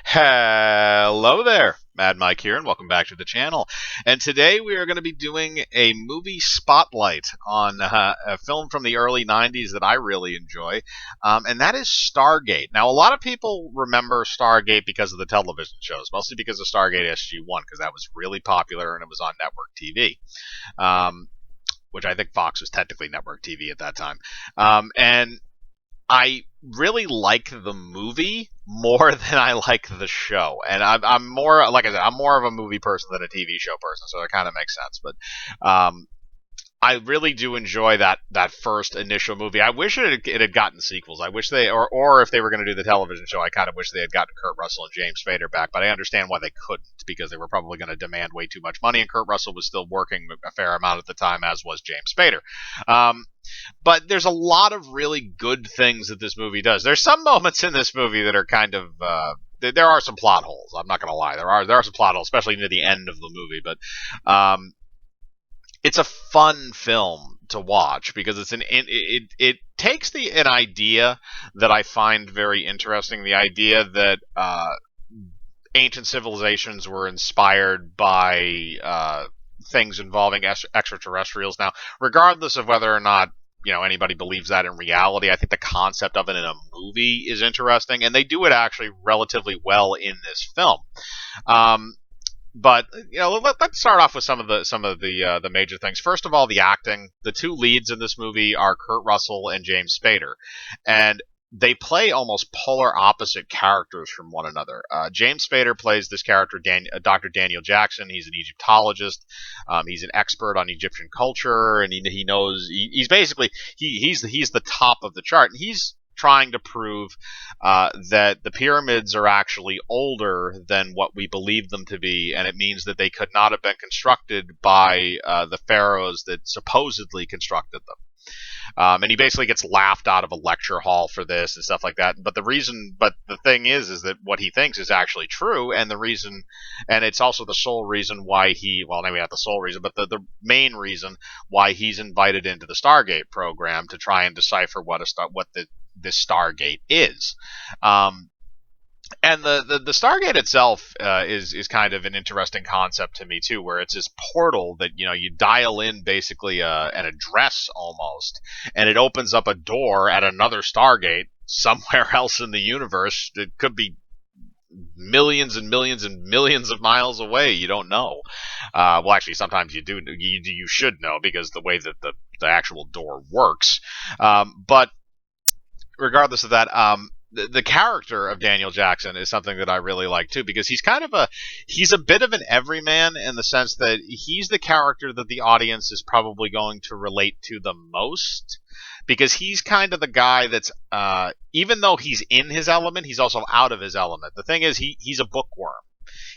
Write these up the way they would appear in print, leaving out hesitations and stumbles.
Hello there, Mad Mike here, and welcome back to the channel. And today we are going to be doing a movie spotlight on a film from the early 90s that I really enjoy, and that is Stargate. Now, a lot of people remember Stargate because of the television shows, mostly because of Stargate SG-1, because that was really popular and it was on network TV. Which I think Fox was technically network TV at that time. And I really like the movie more than I like the show, and I'm more, like I said, I'm more of a movie person than a TV show person, so it kind of makes sense. But I really do enjoy that first initial movie. I wish it had gotten sequels. I wish or if they were going to do the television show, I kind of wish they had gotten Kurt Russell and James Spader back. But I understand why they couldn't, because they were probably going to demand way too much money, and Kurt Russell was still working a fair amount at the time, as was James Spader. But there's a lot of really good things that this movie does. There's some moments in this movie that are kind of there are some plot holes. I'm not going to lie. There are some plot holes, especially near the end of the movie. But it's a fun film to watch because it takes an idea that I find very interesting. The idea that ancient civilizations were inspired by things involving extraterrestrials. Now, regardless of whether or not anybody believes that in reality, I think the concept of it in a movie is interesting, and they do it actually relatively well in this film. But let's start off with some of the major things. First of all, the acting. The two leads in this movie are Kurt Russell and James Spader, and they play almost polar opposite characters from one another. James Spader plays this character, Dr. Daniel Jackson. He's an Egyptologist. He's an expert on Egyptian culture, and he knows. He's basically he's the top of the chart, and he's trying to prove that the pyramids are actually older than what we believe them to be, and it means that they could not have been constructed by the pharaohs that supposedly constructed them. And he basically gets laughed out of a lecture hall for this and stuff like that. But the thing is that what he thinks is actually true, and it's also the sole reason why maybe not the sole reason, but the main reason why he's invited into the Stargate program to try and decipher what this Stargate is. And the Stargate itself is kind of an interesting concept to me too, where it's this portal that you dial in basically an address almost, and it opens up a door at another Stargate somewhere else in the universe. It could be millions and millions and millions of miles away. You don't know. Well, actually, sometimes you do. You should know, because the way that the actual door works. But regardless of that, the character of Daniel Jackson is something that I really like too, because he's a bit of an everyman, in the sense that he's the character that the audience is probably going to relate to the most, because he's kind of the guy that's even though he's in his element, he's also out of his element. The thing is, he's a bookworm.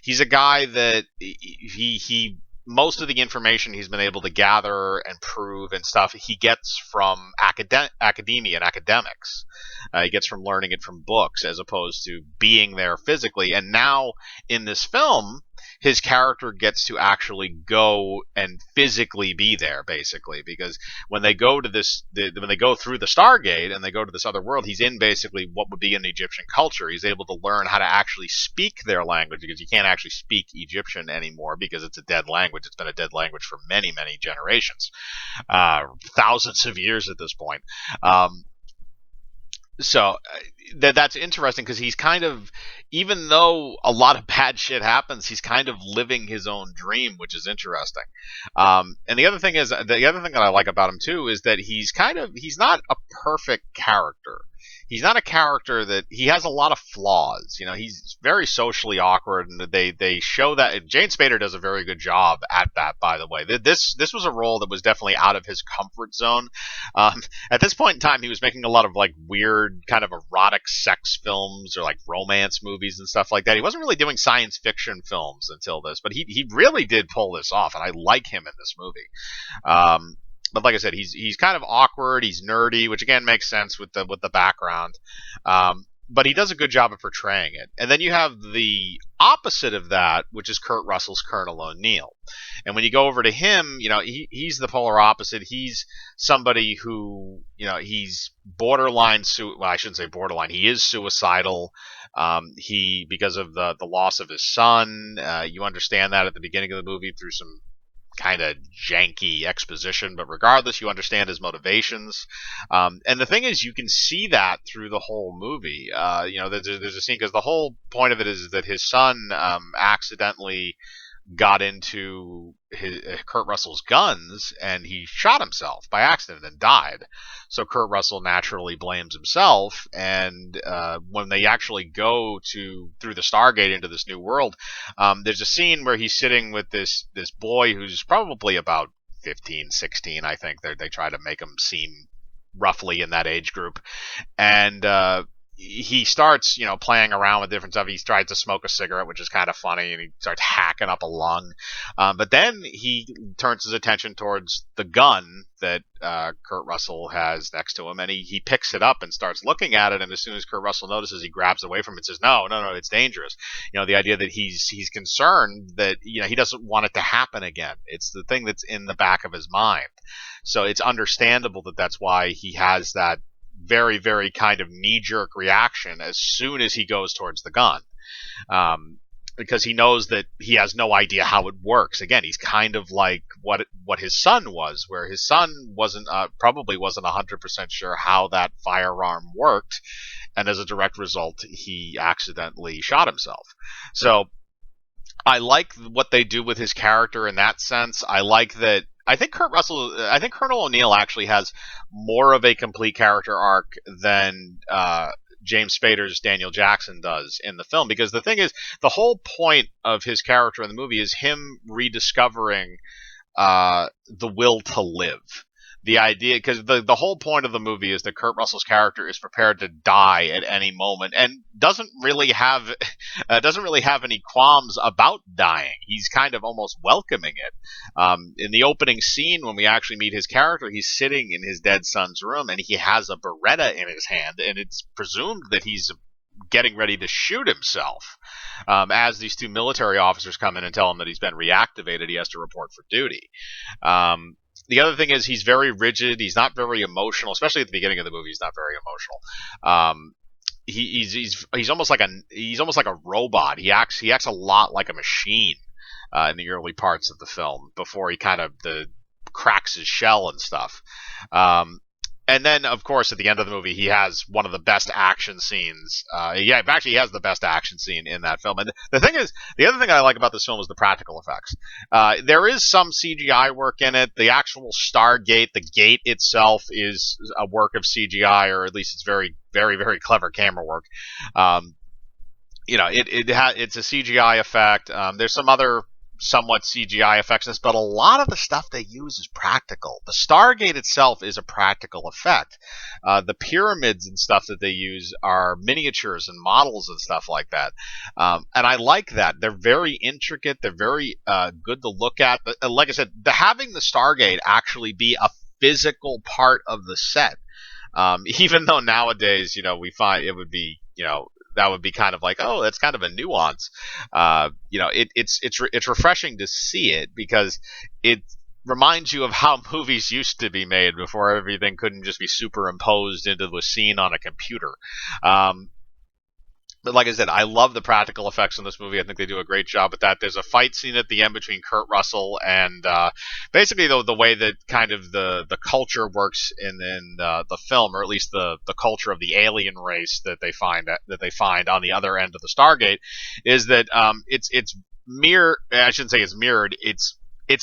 He's a guy that he most of the information he's been able to gather and prove and stuff he gets from academia and academics. He gets from learning it from books, as opposed to being there physically. And now in this film, his character gets to actually go and physically be there, basically, because when they go to when they go through the Stargate and they go to this other world, he's in basically what would be an Egyptian culture. He's able to learn how to actually speak their language, because you can't actually speak Egyptian anymore, because it's a dead language. It's been a dead language for many, many generations, thousands of years at this point. So that's interesting, because he's kind of, even though a lot of bad shit happens, he's kind of living his own dream, which is interesting. And the other thing that I like about him too is that he's not a perfect character. He's not a character he has a lot of flaws. He's very socially awkward, and they show that. James Spader does a very good job at that, by the way. This was a role that was definitely out of his comfort zone. At this point in time, he was making a lot of like weird kind of erotic sex films, or like romance movies and stuff like that. He wasn't really doing science fiction films until this, but he really did pull this off, and I like him in this movie. But like I said, he's kind of awkward. He's nerdy, which again makes sense with the background. But he does a good job of portraying it. And then you have the opposite of that, which is Kurt Russell's Colonel O'Neill. And when you go over to him, he's the polar opposite. He's somebody who, he's borderline, well, I shouldn't say borderline. He is suicidal. Because of the loss of his son, you understand that at the beginning of the movie through some kind of janky exposition, but regardless, you understand his motivations. And the thing is, you can see that through the whole movie. There's a scene because the whole point of it is that his son accidentally got into Kurt Russell's guns and he shot himself by accident and died. So Kurt Russell naturally blames himself. And when they actually go through the Stargate into this new world, there's a scene where he's sitting with this boy who's probably about 15, 16, I think. They try to make him seem roughly in that age group. And he starts, playing around with different stuff. He tries to smoke a cigarette, which is kind of funny, and he starts hacking up a lung. But then he turns his attention towards the gun that Kurt Russell has next to him, and he picks it up and starts looking at it. And as soon as Kurt Russell notices, he grabs away from it and says, "No, it's dangerous." The idea that he's concerned that he doesn't want it to happen again. It's the thing that's in the back of his mind. So it's understandable that that's why he has that very, very kind of knee-jerk reaction as soon as he goes towards the gun, because he knows that he has no idea how it works. Again, he's kind of like what his son was, where his son probably wasn't 100% sure how that firearm worked, and as a direct result, he accidentally shot himself. So I like what they do with his character in that sense. I like that. I think Colonel O'Neill actually has more of a complete character arc than James Spader's Daniel Jackson does in the film. Because the thing is, the whole point of his character in the movie is him rediscovering the will to live. The idea, because the whole point of the movie is that Kurt Russell's character is prepared to die at any moment and doesn't really have any qualms about dying. He's kind of almost welcoming it. In the opening scene, when we actually meet his character, he's sitting in his dead son's room and he has a Beretta in his hand, and it's presumed that he's getting ready to shoot himself. As these two military officers come in and tell him that he's been reactivated, he has to report for duty. The other thing is he's very rigid. He's not very emotional, especially at the beginning of the movie. He's not very emotional. He's almost like a robot. He acts a lot like a machine in the early parts of the film before he kind of cracks his shell and stuff. And then, of course, at the end of the movie, he has one of the best action scenes. He has the best action scene in that film. And the other thing I like about this film is the practical effects. There is some CGI work in it. The actual Stargate, the gate itself, is a work of CGI, or at least it's very, very, very clever camera work. It's a CGI effect. There's some other somewhat CGI effects in this, but a lot of the stuff they use is practical. The Stargate itself is a practical effect. The pyramids and stuff that they use are miniatures and models and stuff like that. And I like that. They're very intricate. They're very good to look at. But, like I said, having the Stargate actually be a physical part of the set, even though nowadays, we find it would be, that would be kind of like, oh, that's kind of a nuance. It's refreshing to see it because it reminds you of how movies used to be made before everything couldn't just be superimposed into the scene on a computer. But like I said, I love the practical effects in this movie. I think they do a great job with that. There's a fight scene at the end between Kurt Russell and basically the way that kind of the culture works in the film, or at least the culture of the alien race that they find on the other end of the Stargate, is that it's mirror. I shouldn't say it's mirrored. It's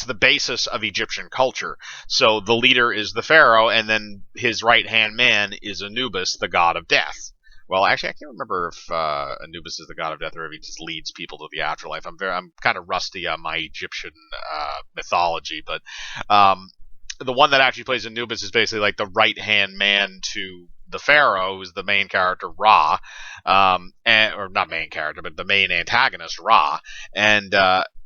the basis of Egyptian culture. So the leader is the pharaoh, and then his right-hand man is Anubis, the god of death. Well, actually, I can't remember if Anubis is the god of death or if he just leads people to the afterlife. I'm kind of rusty on my Egyptian mythology, but the one that actually plays Anubis is basically like the right-hand man to the pharaoh, who's the main character, Ra, or not main character, but the main antagonist, Ra, and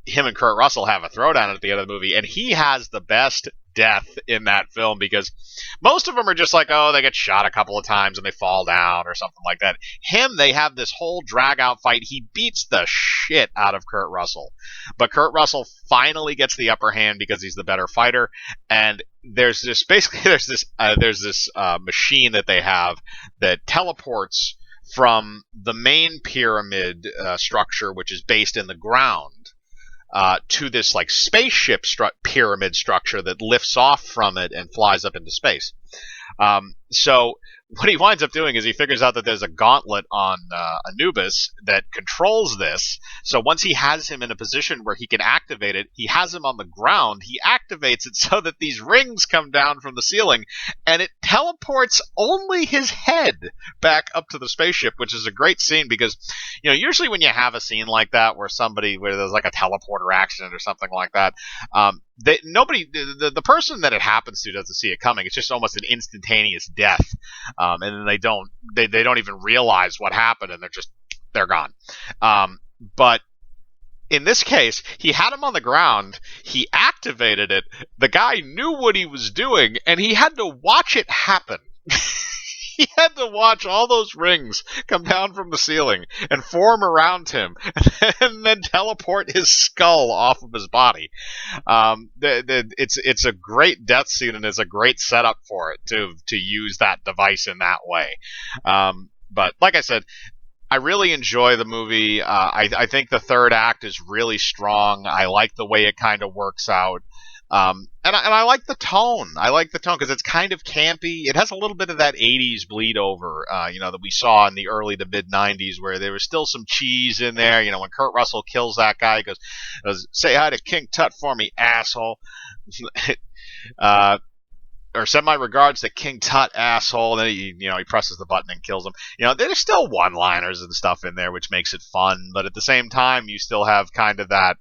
him and Kurt Russell have a throwdown at the end of the movie, and he has the best death in that film because most of them are just like, oh, they get shot a couple of times and they fall down or something like that. They have this whole drag out fight. He beats the shit out of Kurt Russell, but Kurt Russell finally gets the upper hand because he's the better fighter. And there's this machine that they have that teleports from the main pyramid structure, which is based in the ground, to this like spaceship pyramid structure that lifts off from it and flies up into space. So what he winds up doing is he figures out that there's a gauntlet on Anubis that controls this. So once he has him in a position where he can activate it, he has him on the ground. He activates it so that these rings come down from the ceiling, and it teleports only his head back up to the spaceship, which is a great scene because, usually when you have a scene like that where there's like a teleporter accident or something like that, the person that it happens to doesn't see it coming. It's just almost an instantaneous death, and then they don't even realize what happened, and they're gone. But in this case, he had him on the ground. He activated it. The guy knew what he was doing, and he had to watch it happen. He had to watch all those rings come down from the ceiling and form around him, and then teleport his skull off of his body. It's a great death scene, and it's a great setup for it to use that device in that way. But like I said, I really enjoy the movie. I think the third act is really strong. I like the way it kind of works out. And I like the tone. I like the tone because it's kind of campy. It has a little bit of that 80s bleed over, that we saw in the early to mid 90s where there was still some cheese in there. When Kurt Russell kills that guy, he goes, "Say hi to King Tut for me, asshole." Or send my regards to King Tut, asshole. And then he presses the button and kills him. There's still one-liners and stuff in there, which makes it fun. But at the same time, you still have kind of that,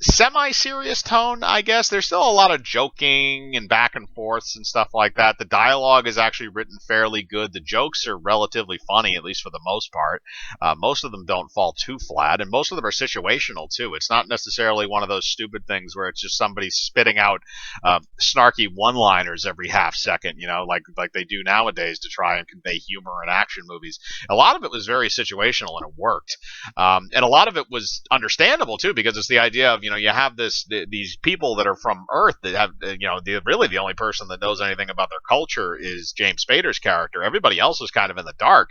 semi-serious tone, I guess. There's still a lot of joking and back and forths and stuff like that. The dialogue is actually written fairly good. The jokes are relatively funny, at least for the most part. Most of them don't fall too flat, and most of them are situational, too. It's not necessarily one of those stupid things where it's just somebody spitting out snarky one-liners every half second, like they do nowadays to try and convey humor in action movies. A lot of it was very situational, and it worked. And a lot of it was understandable, too, because it's the idea of, you have these people that are from Earth that have, really the only person that knows anything about their culture is James Spader's character. Everybody else is kind of in the dark.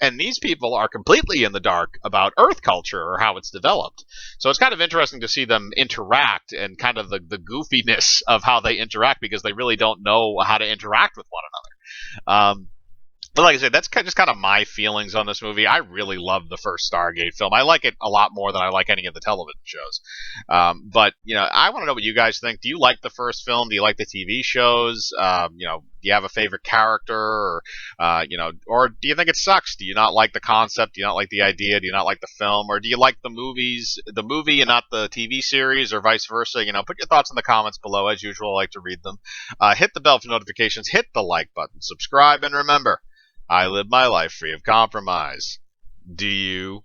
And these people are completely in the dark about Earth culture or how it's developed. So it's kind of interesting to see them interact and kind of the goofiness of how they interact because they really don't know how to interact with one another. But like I said, that's just kind of my feelings on this movie. I really love the first Stargate film. I like it a lot more than I like any of the television shows. But I want to know what you guys think. Do you like the first film? Do you like the TV shows? Do you have a favorite character, or do you think it sucks? Do you not like the concept? Do you not like the idea? Do you not like the film, or do you like the movie and not the TV series, or vice versa? Put your thoughts in the comments below. As usual, I like to read them. Hit the bell for notifications. Hit the like button. Subscribe, and remember, I live my life free of compromise. Do you?